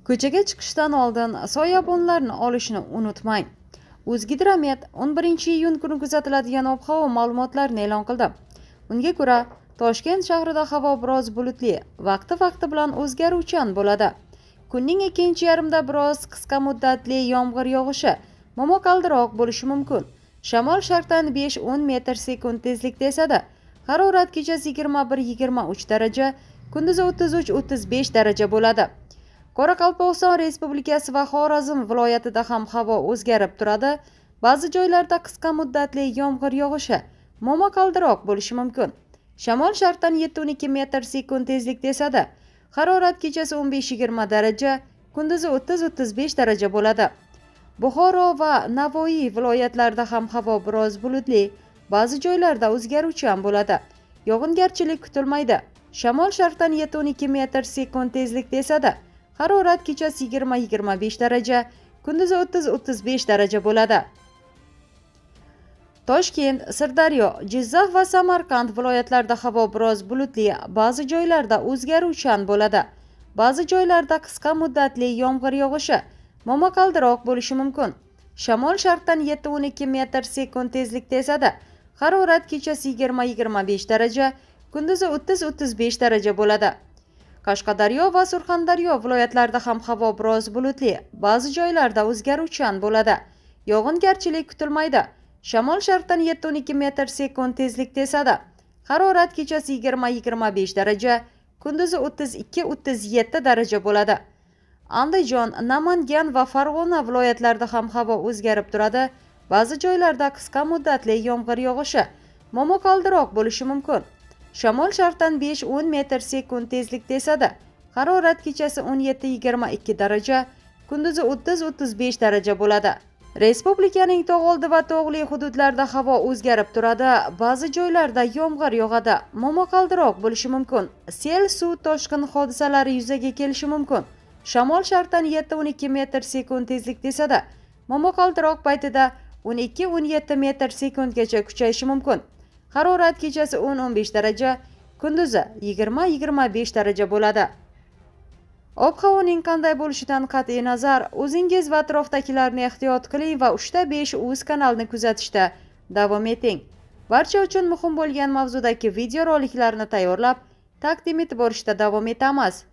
Ko'chaga chiqishdan oldin soyabonlarni olishni unutmang. O'zgidromet 11-iyun kuni kuzatiladigan ob-havo ma'lumotlarini e'lon qildi. Unga ko'ra, Toshkent shahrida havo biroz bulutli, vaqti bilan o'zgaruvchan bo'ladi. Kunning ikkinchi yarmida biroz qisqa muddatli yomg'ir yog'ishi, momaqaldiroq bo'lishi mumkin. Shamol sharqdan 5-10 metr/sekund tezlikda esadi. Harorat kechasi 21-23 daraja, kunduzi 33-35 daraja bo'ladi. Qoraqalpog'iston Respublikasi va Xorazm viloyatida ham havo o'zgarib turadi. Ba'zi joylarda qisqa muddatli yomg'ir yog'ishi, momaqaldiroq bo'lishi mumkin. Shamol sharqdan 7-12 metr/sekund tezlikda esadi. Harorat kechasi 15-20 daraja, kunduzi 30-35 daraja bo'ladi. Buxoro va Navoiy viloyatlarida ham havo biroz bulutli, ba'zi joylarda o'zgaruvchan bo'ladi. Yog'ingarchilik kutilmaydi. Shamol sharqdan 7-12 metr/sekund tezlikda esadi. Harorat kechasi 20-25 daraja, kunduzi 30-35 daraja bo'ladi. Toshkent, Sirdaryo, Jizzax va Samarqand viloyatlarida havo biroz bulutli, ba'zi joylarda o'zgaruvchan bo'ladi. Ba'zi joylarda qisqa muddatli yomg'ir yog'ishi, momaqaldiroq bo'lishi mumkin. Shamol sharqdan 7-12 metr/sekund tezlikda esadi. Harorat kechasi 20-25 daraja, kunduzi 30-35 daraja bo'ladi. Qashqadaryo va Surxondaryo viloyatlarida ham havo biroz bulutli, ba'zi joylarda o'zgaruvchan bo'ladi. Yog'ingarchilik kutilmaydi. Shamol sharqdan 7-12 metr/sekund tezlikda esadi. Harorat kechasi 20-25 daraja, kunduzi 32-37 daraja bo'ladi. Andijon, Namangan va Farg'ona viloyatlarida ham havo o'zgarib turadi. Ba'zi joylarda qisqa muddatli yomg'ir yog'ishi, momaqaldiroq bo'lishi mumkin. Shamol sharqdan 5-10 metr/sekund tezlikda esadi. Harorat kechasi 17-22 daraja, kunduzi 30-35 daraja bo'ladi. Respublikaning tog'oldi va tog'li hududlarida havo o'zgarib turadi. Ba'zi joylarda yomg'ir yog'adi, momaqaldiroq bo'lishi mumkin. Sel, suv toshqin hodisalari yuzaga kelishi mumkin. Shamol sharqdan 7-12 metr/sekund tezlikda esadi. Momaqaldiroq paytida 12-17 metr/sekundgacha kuchayishi mumkin. Harorat kechasi 10-15 daraja, kunduzi 20-25 daraja bo'ladi. Ob-havoning qanday bo'lishidan qat'iy nazar, o'zingiz va atrofdagilarni ehtiyot qiling va 3ta5 uz kanalni kuzatishda davom eting. Barcha uchun muhim bo'lgan mavzudagi videoroliklarni tayyorlab, taqdim etib borishda davom etamiz.